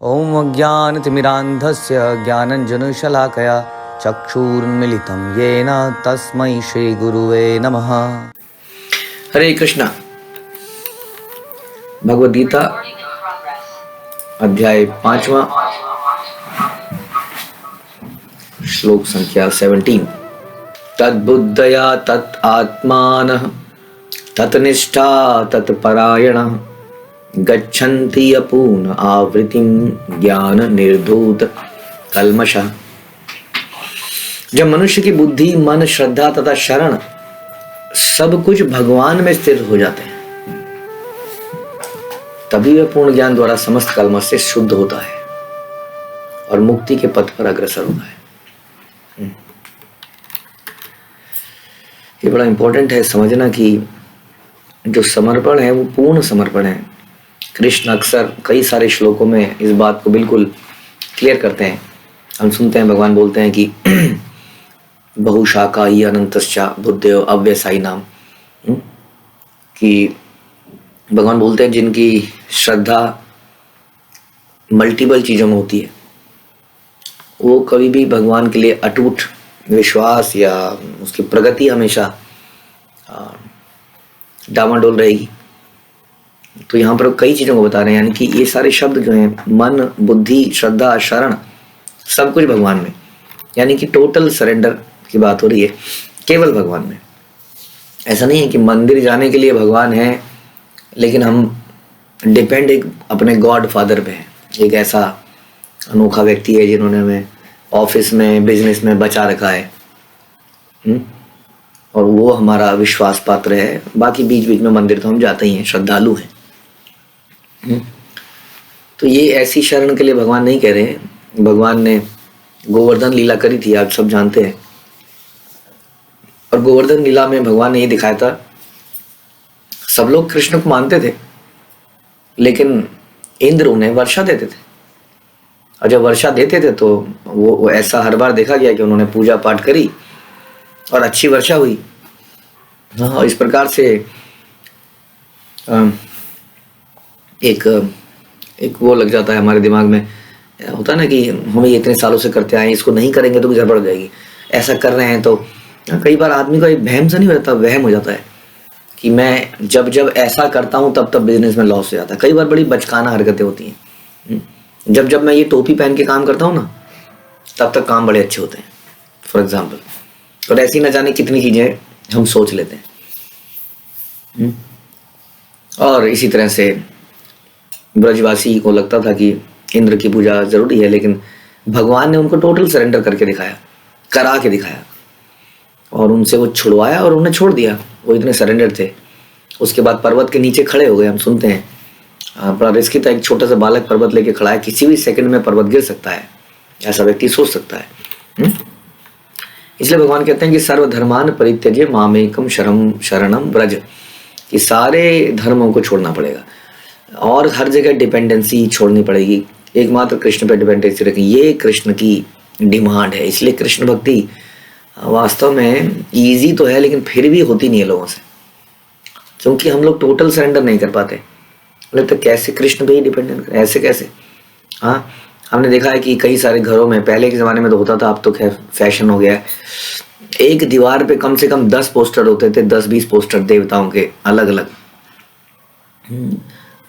ॐ अज्ञानतिमिरान्धस्य ज्ञानञ्जनशलाकया चक्षुरुन्मीलितं येन तस्मै श्रीगुरुवे नमः। हरे कृष्णा। भगवद गीता अध्याय 5वां, श्लोक संख्या 17। तद्बुद्धया तत् आत्मानः तत्निष्ठा तत्परायणः गच्छन्ति अपूर्ण आवृत्तिं ज्ञान निर्धूत कल्मषः। जब मनुष्य की बुद्धि, मन, श्रद्धा तथा शरण सब कुछ भगवान में स्थिर हो जाते हैं, तभी वह पूर्ण ज्ञान द्वारा समस्त कल्मष से शुद्ध होता है और मुक्ति के पथ पर अग्रसर होता है। ये बड़ा इंपॉर्टेंट है समझना कि जो समर्पण है वो पूर्ण समर्पण है। कृष्ण अक्सर कई सारे श्लोकों में इस बात को बिल्कुल क्लियर करते हैं। हम सुनते हैं भगवान बोलते हैं कि बहुशाखा ही अनंतश्चा बुद्धयो अव्यसाई नाम, कि भगवान बोलते हैं जिनकी श्रद्धा मल्टीपल चीज़ों में होती है, वो कभी भी भगवान के लिए अटूट विश्वास या उसकी प्रगति हमेशा डामाडोल रहेगी। तो यहाँ पर कई चीज़ों को बता रहे हैं, यानी कि ये सारे शब्द जो हैं, मन, बुद्धि, श्रद्धा, शरण, सब कुछ भगवान में, यानी कि टोटल सरेंडर की बात हो रही है केवल भगवान में। ऐसा नहीं है कि मंदिर जाने के लिए भगवान है लेकिन हम डिपेंड एक अपने गॉड फादर पे हैं। एक ऐसा अनोखा व्यक्ति है जिन्होंने हमें ऑफिस में, बिजनेस में बचा रखा है, और वो हमारा विश्वास पात्र है। बाकी बीच बीच में मंदिर तो हम जाते ही हैं, श्रद्धालु हैं। तो ये ऐसी शरण के लिए भगवान नहीं कह रहे हैं। भगवान ने गोवर्धन लीला करी थी, आप सब जानते हैं, और गोवर्धन लीला में भगवान ने ये दिखाया था, सब लोग कृष्ण को मानते थे लेकिन इंद्र उन्हें वर्षा देते थे, और जब वर्षा देते थे तो वो ऐसा हर बार देखा गया कि उन्होंने पूजा पाठ करी और अच्छी वर्षा हुई। हाँ, इस प्रकार से एक वो लग जाता है हमारे दिमाग में, होता है ना कि हम ये इतने सालों से करते आए, इसको नहीं करेंगे तो गड़बड़ हो जाएगी, ऐसा कर रहे हैं। तो कई बार आदमी का एक वहम सा नहीं हो जाता, वहम हो जाता है कि मैं जब जब ऐसा करता हूँ तब तब बिजनेस में लॉस हो जाता है। कई बार बड़ी बचकाना हरकतें होती हैं। जब जब मैं ये टोपी पहन के काम करता हूँ ना, तब तक काम बड़े अच्छे होते हैं, फॉर एग्जाम्पल। और ऐसी न जाने कितनी चीज़ें हम सोच लेते हैं। और इसी तरह से ब्रजवासी को लगता था कि इंद्र की पूजा जरूरी है, लेकिन भगवान ने उनको टोटल सरेंडर करके दिखाया, करा के दिखाया, और उनसे वो छुड़वाया और उन्हें छोड़ दिया। वो इतने सरेंडर थे। उसके बाद पर्वत के नीचे खड़े हो गए। हम सुनते हैं बड़ा रिस्की था, एक छोटा सा बालक पर्वत लेके खड़ा है, किसी भी सेकंड में पर्वत गिर सकता है, ऐसा व्यक्ति सोच सकता है। इसलिए भगवान कहते हैं कि सर्वधर्मान परित्यज्य मामेकम शरणम व्रज, कि सारे धर्मों को छोड़ना पड़ेगा और हर जगह डिपेंडेंसी छोड़नी पड़ेगी, एकमात्र कृष्ण पे डिपेंडेंसी रखी। ये कृष्ण की डिमांड है। इसलिए कृष्ण भक्ति वास्तव में इजी तो है लेकिन फिर भी होती नहीं है लोगों से, क्योंकि हम लोग टोटल सरेंडर नहीं कर पाते। तो कैसे कृष्ण पे ही डिपेंडेंट करें, ऐसे कैसे? हाँ, हमने देखा है कि कई सारे घरों में, पहले के ज़माने में तो होता था, अब तो खैर फैशन हो गया है, एक दीवार पे कम से कम 10 पोस्टर होते थे, 10-20 पोस्टर देवताओं के अलग अलग।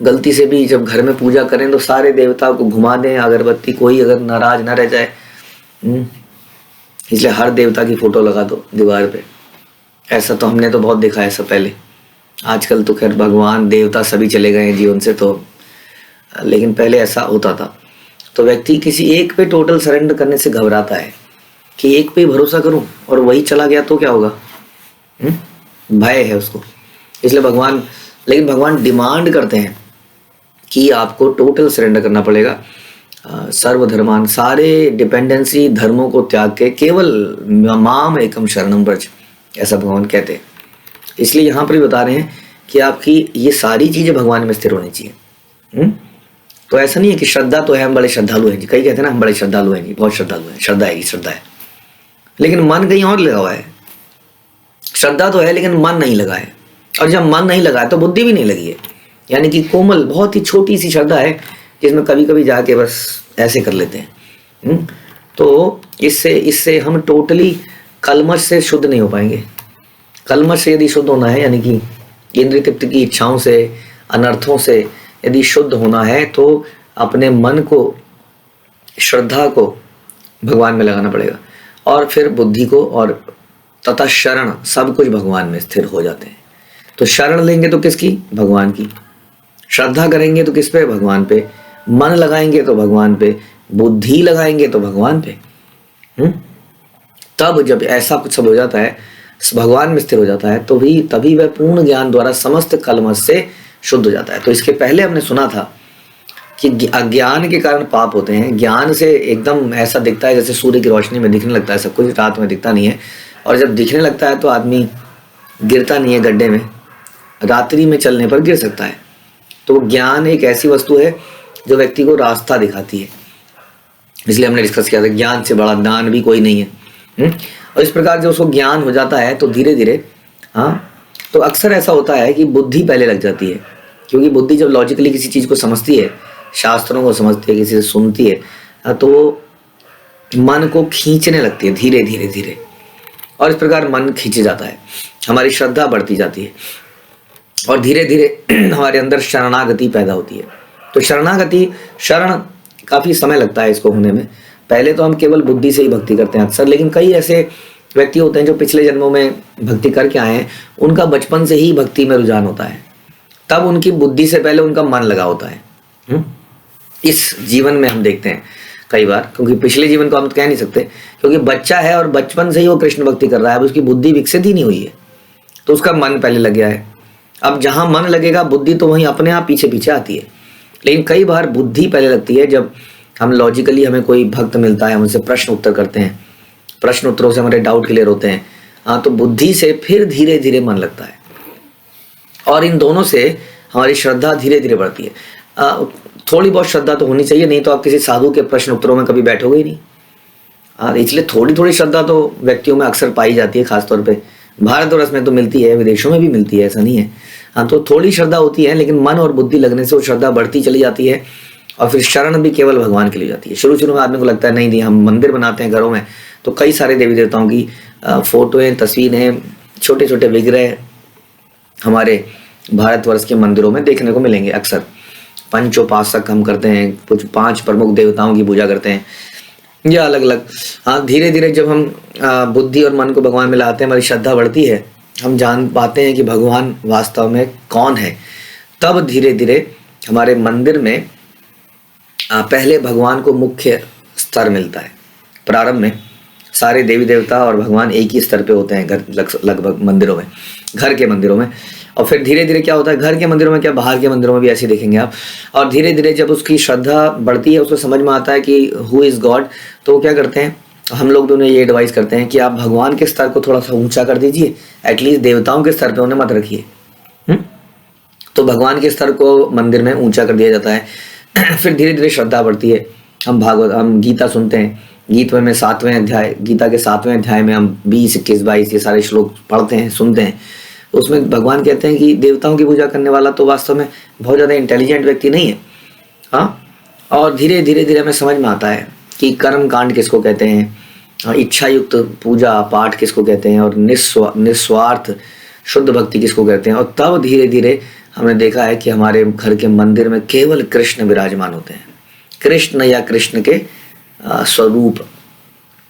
गलती से भी जब घर में पूजा करें तो सारे देवताओं को घुमा दें अगरबत्ती, कोई अगर नाराज ना रह जाए। इसलिए हर देवता की फोटो लगा दो दीवार पे। ऐसा तो हमने तो बहुत देखा है सब पहले। आजकल तो खैर भगवान देवता सभी चले गए हैं जीवन से, तो लेकिन पहले ऐसा होता था। तो व्यक्ति किसी एक पे टोटल सरेंडर करने से घबराता है कि एक पे भरोसा करूं और वही चला गया तो क्या होगा। भय है उसको। इसलिए भगवान डिमांड करते हैं कि आपको टोटल सरेंडर करना पड़ेगा। सर्वधर्मान, सारे डिपेंडेंसी धर्मों को त्याग के केवल माम एकम शरणम व्रज, ऐसा भगवान कहते हैं। इसलिए यहाँ पर भी बता रहे हैं कि आपकी ये सारी चीज़ें भगवान में स्थिर होनी चाहिए। तो ऐसा नहीं है कि श्रद्धा तो है, हम बड़े श्रद्धालु हैं जी। कई कहते हैं ना हम बड़े श्रद्धालु हैं जी, बहुत श्रद्धालु हैं, श्रद्धा है, लेकिन मन कहीं और लगा हुआ है। श्रद्धा तो है लेकिन मन नहीं लगा है, और जब मन नहीं लगा है तो बुद्धि भी नहीं लगी है। यानी कि कोमल, बहुत ही छोटी सी श्रद्धा है जिसमें कभी कभी जाके बस ऐसे कर लेते हैं। तो इससे हम टोटली कलमश से शुद्ध नहीं हो पाएंगे। कलमश से यदि शुद्ध होना है, यानी कि इंद्रिय तृप्ति की इच्छाओं से, अनर्थों से यदि शुद्ध होना है, तो अपने मन को, श्रद्धा को भगवान में लगाना पड़ेगा, और फिर बुद्धि को, और तथा शरण, सब कुछ भगवान में स्थिर हो जाते हैं। तो शरण लेंगे तो किसकी? भगवान की। श्रद्धा करेंगे तो किस पे? भगवान पे। मन लगाएंगे तो भगवान पे। बुद्धि लगाएंगे तो भगवान पे। तब जब ऐसा कुछ सब हो जाता है, भगवान में स्थिर हो जाता है, तो भी तभी वह पूर्ण ज्ञान द्वारा समस्त कलमश से शुद्ध हो जाता है। तो इसके पहले हमने सुना था कि अज्ञान के कारण पाप होते हैं। ज्ञान से एकदम ऐसा दिखता है जैसे सूर्य की रोशनी में दिखने लगता है सब कुछ, रात में दिखता नहीं है। और जब दिखने लगता है तो आदमी गिरता नहीं है गड्ढे में, रात्रि में चलने पर गिर सकता है। तो ज्ञान एक ऐसी वस्तु है जो व्यक्ति को रास्ता दिखाती है। इसलिए हमने डिस्कस किया था ज्ञान से बड़ा दान भी कोई नहीं है। और इस प्रकार जब उसको ज्ञान हो जाता है तो धीरे धीरे, तो अक्सर ऐसा होता है कि बुद्धि पहले लग जाती है, क्योंकि बुद्धि जब लॉजिकली किसी चीज़ को समझती है, शास्त्रों को समझती है, किसी से सुनती है, तो मन को खींचने लगती है धीरे धीरे धीरे। और इस प्रकार मन खींच जाता है, हमारी श्रद्धा बढ़ती जाती है, और धीरे धीरे हमारे अंदर शरणागति पैदा होती है। तो शरण काफ़ी समय लगता है इसको होने में। पहले तो हम केवल बुद्धि से ही भक्ति करते हैं अक्सर, लेकिन कई ऐसे व्यक्ति होते हैं जो पिछले जन्मों में भक्ति करके आए हैं, उनका बचपन से ही भक्ति में रुझान होता है, तब उनकी बुद्धि से पहले उनका मन लगा होता है। इस जीवन में हम देखते हैं कई बार, क्योंकि पिछले जीवन को हम कह नहीं सकते, क्योंकि बच्चा है और बचपन से ही वो कृष्ण भक्ति कर रहा है, अब उसकी बुद्धि विकसित ही नहीं हुई है, तो उसका मन पहले लग गया है। अब जहाँ मन लगेगा बुद्धि तो वहीं अपने आप पीछे पीछे आती है। लेकिन कई बार बुद्धि पहले लगती है, जब हम लॉजिकली, हमें कोई भक्त मिलता है, हम उनसे प्रश्न उत्तर करते हैं, प्रश्न उत्तरों से हमारे डाउट क्लियर होते हैं, तो बुद्धि से फिर धीरे धीरे मन लगता है, और इन दोनों से हमारी श्रद्धा धीरे धीरे बढ़ती है। थोड़ी बहुत श्रद्धा तो होनी चाहिए, नहीं तो आप किसी साधु के प्रश्न उत्तरों में कभी बैठोगे ही नहीं। इसलिए थोड़ी थोड़ी श्रद्धा तो व्यक्तियों में अक्सर पाई जाती है, खासतौर पे भारतवर्ष में तो मिलती है, विदेशों में भी मिलती है, ऐसा नहीं है। तो थोड़ी श्रद्धा होती है, लेकिन मन और बुद्धि लगने से वो श्रद्धा बढ़ती चली जाती है, और फिर शरण भी केवल भगवान के लिए जाती है। शुरू शुरू में आदमी को लगता है नहीं हम मंदिर बनाते हैं घरों में, तो कई सारे देवी देवताओं की फोटोएं, तस्वीरें, छोटे छोटे विग्रह हमारे भारतवर्ष के मंदिरों में देखने को मिलेंगे। अक्सर पंचोपासक हम करते हैं, कुछ 5 प्रमुख देवताओं की पूजा करते हैं, या अलग अलग। धीरे धीरे जब हम बुद्धि और मन को भगवान में लाते हैं, हमारी श्रद्धा बढ़ती है, हम जान पाते हैं कि भगवान वास्तव में कौन है, तब धीरे धीरे हमारे मंदिर में पहले भगवान को मुख्य स्तर मिलता है। प्रारंभ में सारे देवी देवता और भगवान एक ही स्तर पे होते हैं लगभग मंदिरों में, घर के मंदिरों में। और फिर धीरे धीरे क्या होता है, घर के मंदिरों में क्या, बाहर के मंदिरों में भी ऐसे देखेंगे आप। और धीरे धीरे जब उसकी श्रद्धा बढ़ती है, उसको समझ में आता है कि हु इज़ गॉड, तो वो क्या करते हैं, हम लोग भी उन्हें ये एडवाइस करते हैं कि आप भगवान के स्तर को थोड़ा सा ऊंचा कर दीजिए, एटलीस्ट देवताओं के स्तर पे उन्हें मत रखिए। तो भगवान के स्तर को मंदिर में ऊंचा कर दिया जाता है। फिर धीरे धीरे श्रद्धा बढ़ती है। हम गीता सुनते हैं, गीता में 7वें अध्याय, गीता के 7वें अध्याय में हम 20, 21, 22 ये सारे श्लोक पढ़ते हैं, सुनते हैं। उसमें भगवान कहते हैं कि देवताओं की पूजा करने वाला तो वास्तव में बहुत ज़्यादा इंटेलिजेंट व्यक्ति नहीं है। और धीरे धीरे हमें समझ में आता है कि कर्म कांड किसको कहते हैं, इच्छा युक्त पूजा पाठ किसको कहते हैं, और निस्वार्थ शुद्ध भक्ति किसको कहते हैं। और तब धीरे धीरे हमने देखा है कि हमारे घर के मंदिर में केवल कृष्ण विराजमान होते हैं, कृष्ण या कृष्ण के स्वरूप,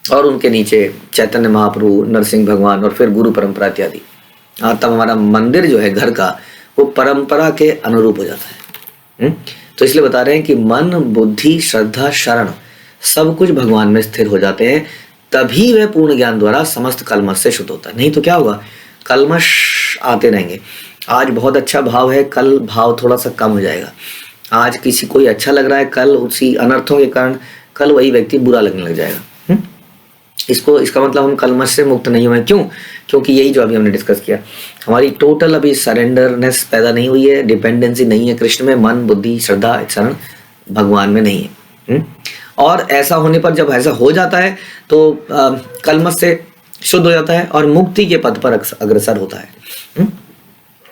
और उनके नीचे चैतन्य महाप्रभु, नरसिंह भगवान, और फिर गुरु परंपरा इत्यादि। तब हमारा मंदिर जो है घर का, वो परंपरा के अनुरूप हो जाता है। तो इसलिए बता रहे हैं कि मन, बुद्धि, श्रद्धा, शरण सब कुछ भगवान में स्थिर हो जाते हैं, तभी वह पूर्ण ज्ञान द्वारा समस्त कलमश से शुद्ध होता है। नहीं तो क्या होगा, कलमश आते रहेंगे। आज बहुत अच्छा भाव है, कल भाव थोड़ा सा कम हो जाएगा। आज किसी कोई अच्छा लग रहा है, कल उसी अनर्थों के कारण कल वही व्यक्ति बुरा लगने लग जाएगा। इसका मतलब हम कलमश से मुक्त नहीं हुए। क्यों? क्योंकि यही जो अभी हमने डिस्कस किया, हमारी टोटल अभी सरेंडरनेस पैदा नहीं हुई है, डिपेंडेंसी नहीं है कृष्ण में, मन, बुद्धि, श्रद्धा, शरण भगवान में नहीं है। और ऐसा होने पर, जब ऐसा हो जाता है तो कलमश से शुद्ध हो जाता है और मुक्ति के पद पर अग्रसर होता है।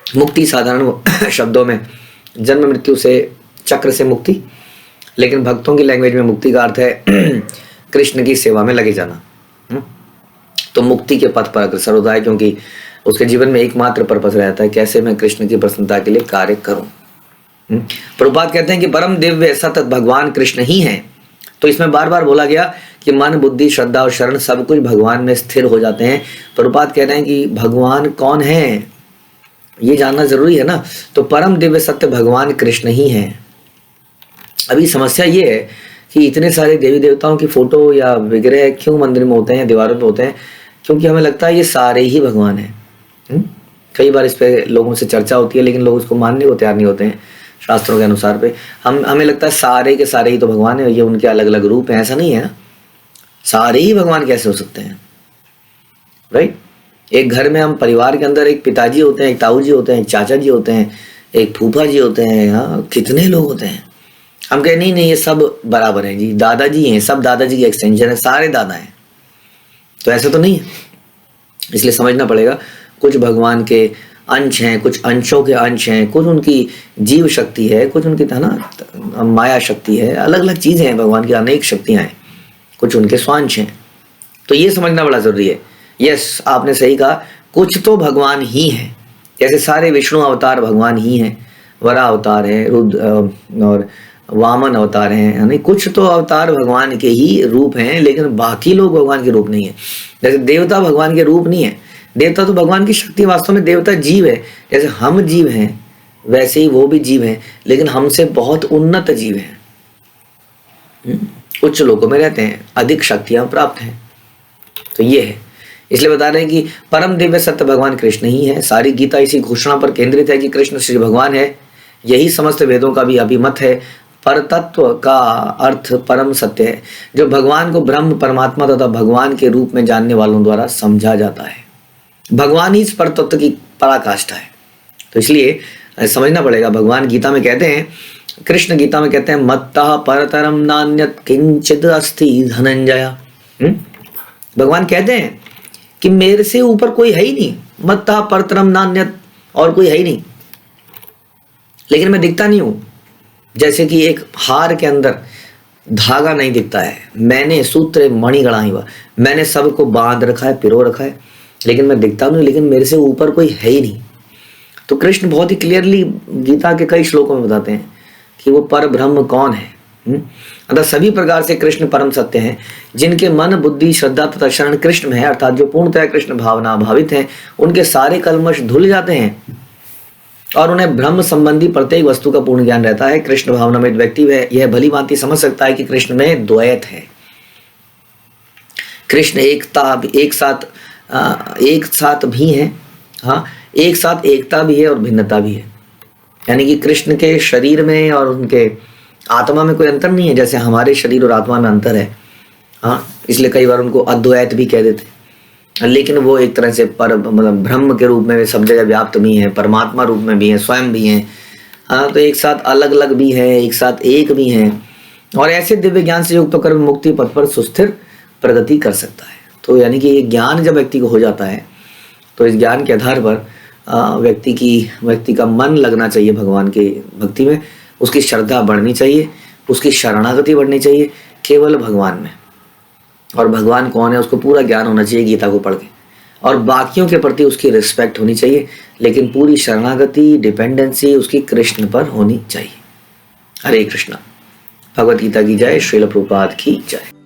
मुक्ति साधारण शब्दों में जन्म मृत्यु से, चक्र से मुक्ति, लेकिन भक्तों की लैंग्वेज में मुक्ति का अर्थ है कृष्ण की सेवा में लगे जाना। तो मुक्ति के पथ पर अग्रसर होता है, क्योंकि उसके जीवन में एकमात्र पर्पस रहता है कैसे मैं कृष्ण की प्रसन्नता के लिए कार्य करूं। प्रभुपाद कहते हैं कि परम दिव्य सतत भगवान कृष्ण ही हैं। तो इसमें बार बार बोला गया कि मन, बुद्धि, श्रद्धा और शरण सब कुछ भगवान में स्थिर हो जाते हैं। प्रभुपाद कह रहे हैं कि भगवान कौन है ये जानना जरूरी है ना। तो परम दिव्य सत्य भगवान कृष्ण ही हैं। अभी समस्या ये है कि इतने सारे देवी देवताओं की फोटो या विग्रह क्यों मंदिर में होते हैं, दीवारों पे होते हैं, क्योंकि हमें लगता है ये सारे ही भगवान हैं। कई बार इस पे लोगों से चर्चा होती है, लेकिन लोग उसको मानने को तैयार नहीं होते हैं। शास्त्रों के अनुसार पे हमें लगता है सारे के सारे ही तो भगवान है, ये उनके अलग अलग रूप हैं। ऐसा नहीं है ना, सारे ही भगवान कैसे हो सकते हैं, राइट। एक घर में हम परिवार के अंदर एक पिताजी होते हैं, एक ताऊ जी होते हैं, एक चाचा जी होते हैं, एक फूफा जी होते हैं, हाँ कितने लोग होते हैं। हम कहें नहीं ये सब बराबर हैं जी, दादाजी हैं, सब दादाजी की एक्सटेंशन है, सारे दादा हैं। तो ऐसा तो नहीं है। इसलिए समझना पड़ेगा कुछ भगवान के अंश हैं, कुछ अंशों के अंश हैं, कुछ उनकी जीव शक्ति है, कुछ उनकी ना माया शक्ति है, अलग अलग चीजें हैं। भगवान की अनेक शक्तियां हैं, कुछ उनके स्वांश हैं। तो ये समझना बड़ा जरूरी है। यस, आपने सही कहा, कुछ तो भगवान ही हैं। जैसे सारे विष्णु अवतार भगवान ही हैं, वरा अवतार है, रुद्र और वामन अवतार हैं, यानी कुछ तो अवतार भगवान के ही रूप हैं, लेकिन बाकी लोग भगवान के रूप नहीं है। जैसे देवता भगवान के रूप नहीं है, देवता तो भगवान की शक्ति। वास्तव में देवता जीव है, जैसे हम जीव हैं वैसे ही वो भी जीव हैं, लेकिन हमसे बहुत उन्नत जीव हैं, उच्च लोकों में रहते हैं, अधिक शक्तियां प्राप्त हैं। तो ये है, इसलिए बता रहे हैं कि परम दिव्य सत्य भगवान कृष्ण ही है। सारी गीता इसी घोषणा पर केंद्रित है कि कृष्ण श्री भगवान है। यही समस्त वेदों का भी अभिमत है। पर तत्व का अर्थ परम सत्य है, जो भगवान को ब्रह्म, परमात्मा तथा भगवान के रूप में जानने वालों द्वारा समझा जाता है। भगवान ही इस पर तत्व की पराकाष्ठा है। तो इसलिए समझना पड़ेगा। भगवान गीता में कहते हैं, कृष्ण गीता में कहते हैं, मत्तः परतरम नान्यत् किंचिद अस्ति धनंजय। भगवान कहते हैं कि मेरे से ऊपर कोई है ही नहीं, मत्तः परतरम नान्यत्, और कोई है ही नहीं, लेकिन मैं दिखता नहीं हूं। जैसे कि एक हार के अंदर धागा नहीं दिखता है, मैंने सूत्र मणि गढ़ा हुआ, मैंने सबको बांध रखा है, पिरो रखा है, लेकिन मैं दिखता नहीं, लेकिन मेरे से ऊपर कोई है ही नहीं। तो कृष्ण बहुत ही क्लियरली गीता के कई श्लोकों में बताते हैं कि वो पर ब्रह्म कौन है। अतः सभी प्रकार से कृष्ण परम सत्य हैं। जिनके मन, बुद्धि, श्रद्धा तथा शरण कृष्ण में है, अर्थात जो पूर्णतः कृष्ण भावना भावित हैं, उनके सारे कल्मश धुल जाते हैं और उन्हें ब्रह्म संबंधी प्रत्येक वस्तु का पूर्ण ज्ञान रहता है। कृष्ण भावना में व्यक्ति यह भली भांति समझ सकता है कि कृष्ण में द्वैत है। कृष्ण एक साथ भी है, हाँ, एक साथ एकता भी है और भिन्नता भी है। यानी कि कृष्ण के शरीर में और उनके आत्मा में कोई अंतर नहीं है, जैसे हमारे शरीर और आत्मा में अंतर है। हाँ, इसलिए कई बार उनको अद्वैत भी कह देते हैं। लेकिन वो एक तरह से मतलब ब्रह्म के रूप में सब जगह व्याप्त भी हैं, परमात्मा रूप में भी हैं, स्वयं भी हैं। हाँ, तो एक साथ अलग अलग भी हैं, एक साथ एक भी हैं, और ऐसे दिव्य ज्ञान से युक्त होकर मुक्ति पथ पर सुस्थिर प्रगति कर सकता है। तो यानी कि ये ज्ञान जब व्यक्ति को हो जाता है, तो इस ज्ञान के आधार पर व्यक्ति का मन लगना चाहिए भगवान की भक्ति में, उसकी श्रद्धा बढ़नी चाहिए, उसकी शरणागति बढ़नी चाहिए केवल भगवान में। और भगवान कौन है उसको पूरा ज्ञान होना चाहिए गीता को पढ़ के, और बाकियों के प्रति उसकी रिस्पेक्ट होनी चाहिए, लेकिन पूरी शरणागति, डिपेंडेंसी उसकी कृष्ण पर होनी चाहिए। हरे कृष्णा। भगवत गीता की जय। श्रील प्रभुपाद की जय।